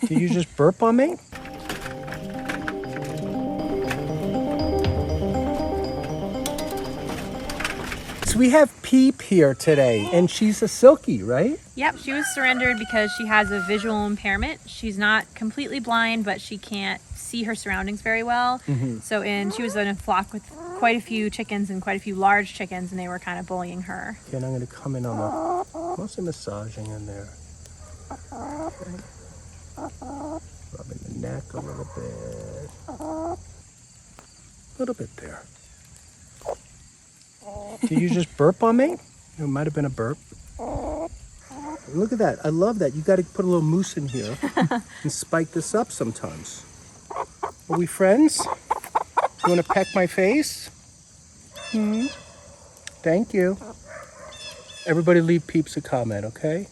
Did you just burp on me? So we have Peep here today, and she's a Silkie, right? Yep, she was surrendered because she has a visual impairment. She's not completely blind, but she can't see her surroundings very well. She was in a flock with quite a few chickens and quite a few large chickens, and they were kind of bullying her. Okay, and I'm going to come in on the, mostly massaging in there. Okay. Rubbing the neck a little bit. A little bit there. Did you just burp on me? It might have been a burp. Look at that. I love that. You got to put a little mousse in here and spike this up sometimes. Are we friends? You want to peck my face? Thank you. Everybody leave Peeps a comment, okay?